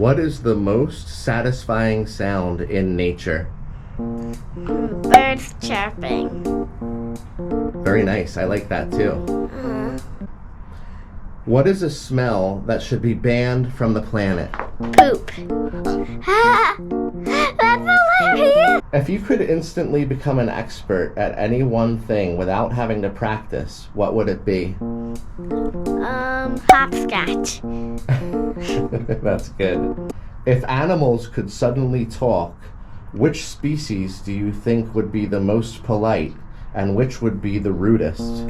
What is the most satisfying sound in nature? Birds chirping. Very nice. I like that too. What is a smell that should be banned from the planet? Poop. Ah, that's hilarious. If you could instantly become an expert at any one thing without having to practice, what would it be? Hopscotch. That's good. If animals could suddenly talk, which species do you think would be the most polite and which would be the rudest?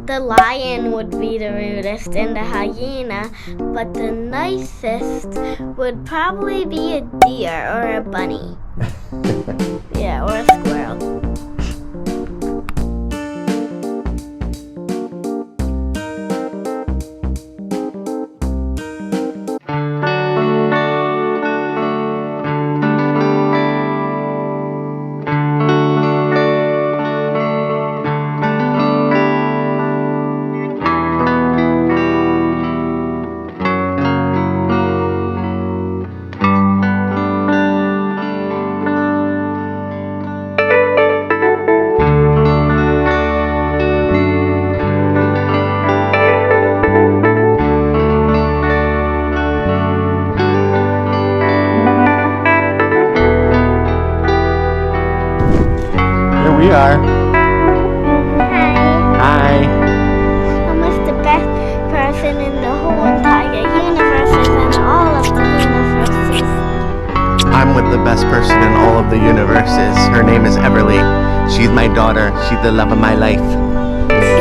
The lion would be the rudest and the hyena, but the nicest would probably be a deer or a bunny. Yeah, or a squirrel. We are. Hi. Hi. Almost the best person in the whole entire universe and all of the universes. I'm with the best person in all of the universes. Her name is Everly. She's my daughter. She's the love of my life.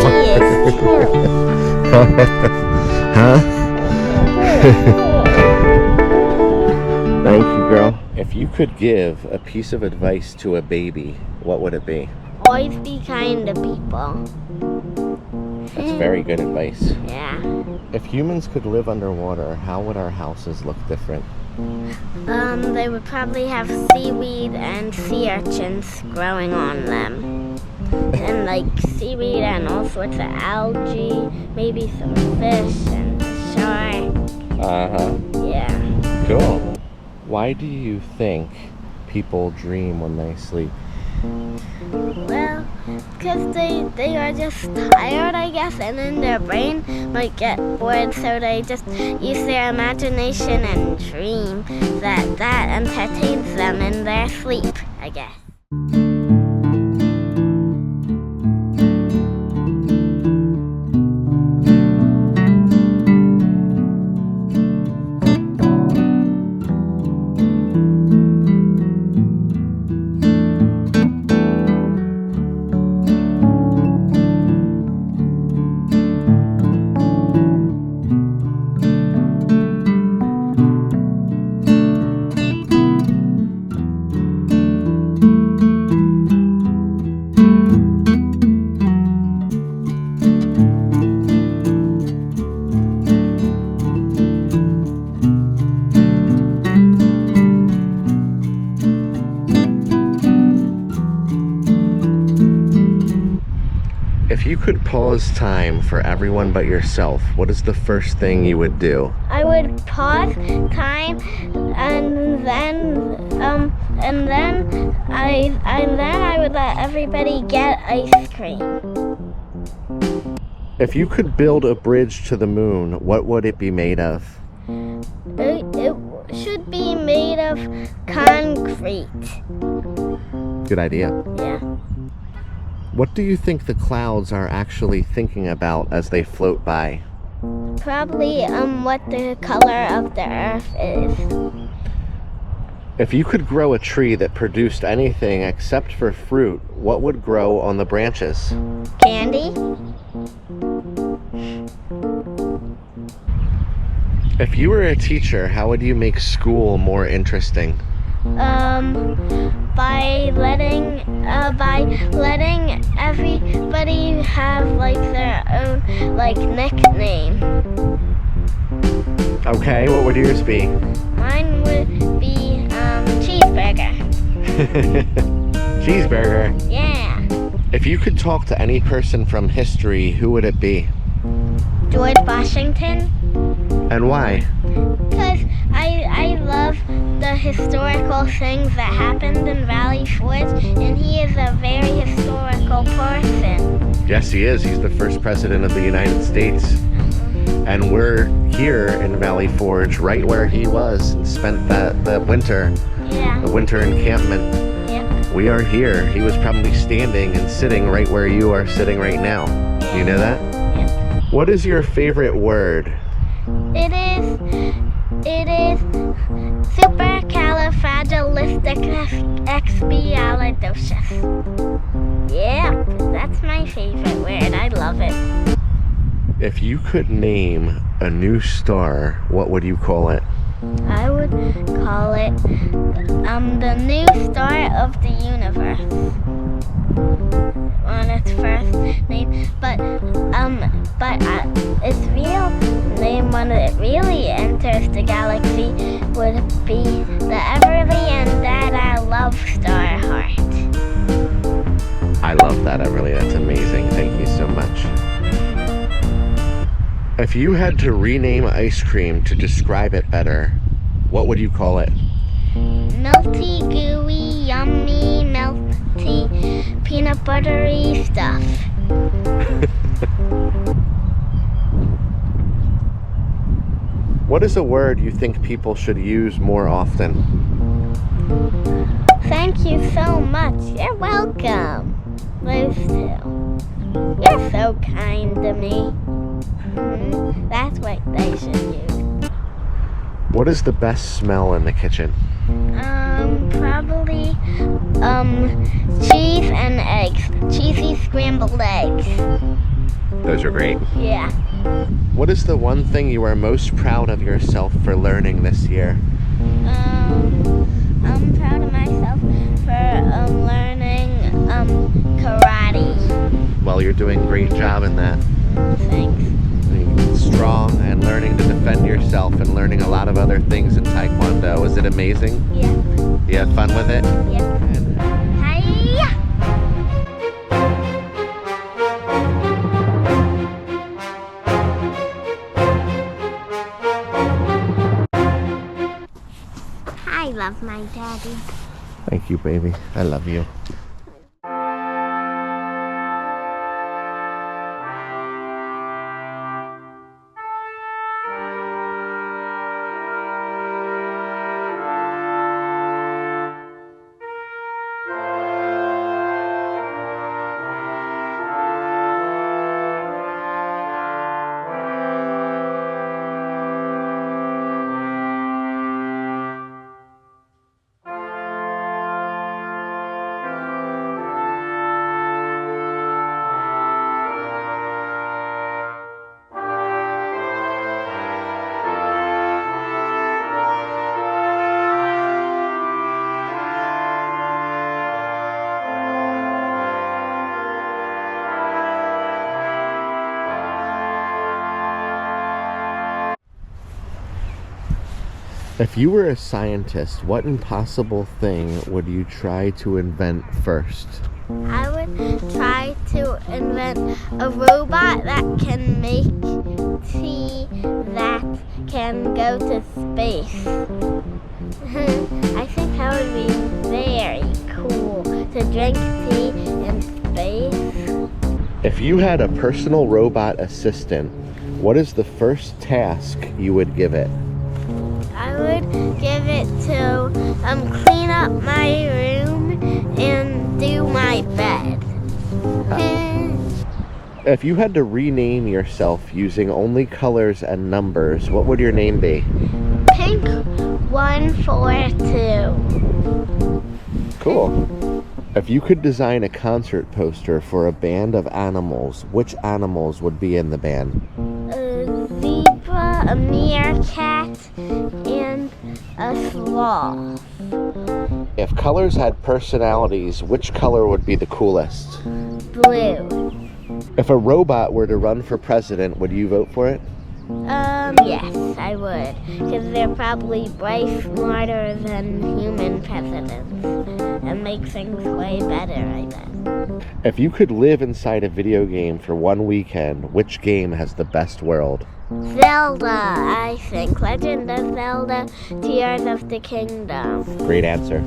She is too. Huh? Thank you, girl. If you could give a piece of advice to a baby, what would it be? Always be kind to people. That's very good advice. Yeah. If humans could live underwater, how would our houses look different? They would probably have seaweed and sea urchins growing on them. And like seaweed and all sorts of algae, maybe some fish and shark. Uh-huh. Yeah. Cool. Why do you think people dream when they sleep? Well, because they are just tired, I guess, and then their brain might get bored, so they just use their imagination and dream. That entertains them in their sleep, I guess. If you could pause time for everyone but yourself, what is the first thing you would do? I would pause time, and then I would let everybody get ice cream. If you could build a bridge to the moon, what would it be made of? It should be made of concrete. Good idea. Yeah. What do you think the clouds are actually thinking about as they float by? Probably what the color of the earth is. If you could grow a tree that produced anything except for fruit, what would grow on the branches? Candy? If you were a teacher, how would you make school more interesting? By letting everybody have like their own like nickname. Okay, what would yours be? Mine would be cheeseburger. Cheeseburger. Yeah. If you could talk to any person from history, who would it be? George Washington. And why? Because love the historical things that happened in Valley Forge, and he is a very historical person. Yes, he is. He's the first president of the United States. And we're here in Valley Forge, right where he was, and spent the winter encampment. Yep. We are here. He was probably standing and sitting right where you are sitting right now. Do you know that? Yep. What is your favorite word? It is supercalifragilisticexpialidocious. Yeah, that's my favorite word. I love it. If you could name a new star, what would you call it? I would call it the new star of the universe on its first name, but its real name when it really enters the galaxy would be the Everly and Dada Love Star Heart. I love that, Everly. That's amazing. Thank you so much. If you had to rename ice cream to describe it better, what would you call it? Melty, gooey, yummy, melty, peanut buttery stuff. What is a word you think people should use more often? Thank you so much. You're welcome. Those two. You're so kind to me. That's what they should use. What is the best smell in the kitchen? Probably, cheese and eggs. Cheesy scrambled eggs. Those are great. Yeah. What is the one thing you are most proud of yourself for learning this year? I'm proud of myself for learning karate. Well, you're doing a great job in that. Thanks. Being strong and learning to defend yourself and learning a lot of other things in Taekwondo. Is it amazing? Yeah. You had fun with it? Yep. Hi-ya! I love my daddy. Thank you, baby. I love you. If you were a scientist, what impossible thing would you try to invent first? I would try to invent a robot that can make tea that can go to space. I think that would be very cool to drink tea in space. If you had a personal robot assistant, what is the first task you would give it? I would give it to clean up my room and do my bed. If you had to rename yourself using only colors and numbers, what would your name be? Pink 142. Cool. If you could design a concert poster for a band of animals, which animals would be in the band? A zebra, a meerkat, and a sloth. If colors had personalities, which color would be the coolest? Blue. If a robot were to run for president, would you vote for it? Yes, I would. Because they're probably way smarter than human presidents. And make things way better, I bet. If you could live inside a video game for one weekend, which game has the best world? Zelda, I think. Legend of Zelda, Tears of the Kingdom. Great answer.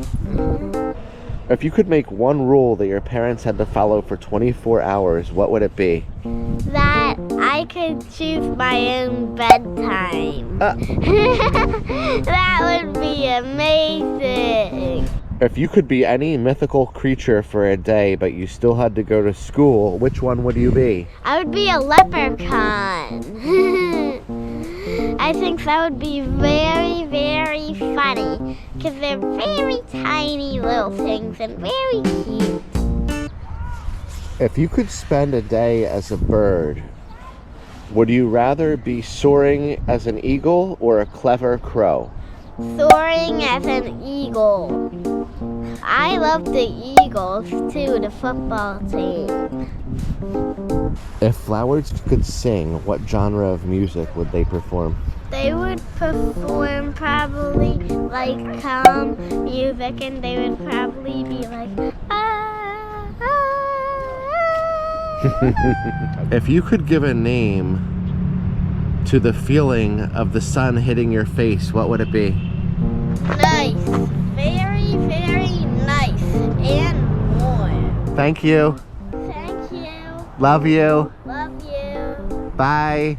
If you could make one rule that your parents had to follow for 24 hours, what would it be? That I could choose my own bedtime. That would be amazing. If you could be any mythical creature for a day, but you still had to go to school, which one would you be? I would be a leprechaun. I think that would be very, very funny because they're very tiny little things and very cute. If you could spend a day as a bird, would you rather be soaring as an eagle or a clever crow? Soaring as an eagle. I love the Eagles too, the football team. If flowers could sing, what genre of music would they perform? They would perform probably like calm music, and they would probably be like, ah, ah. If you could give a name to the feeling of the sun hitting your face, what would it be? Nice. Very, very nice and warm. Thank you. Thank you. Love you. Love you. Bye.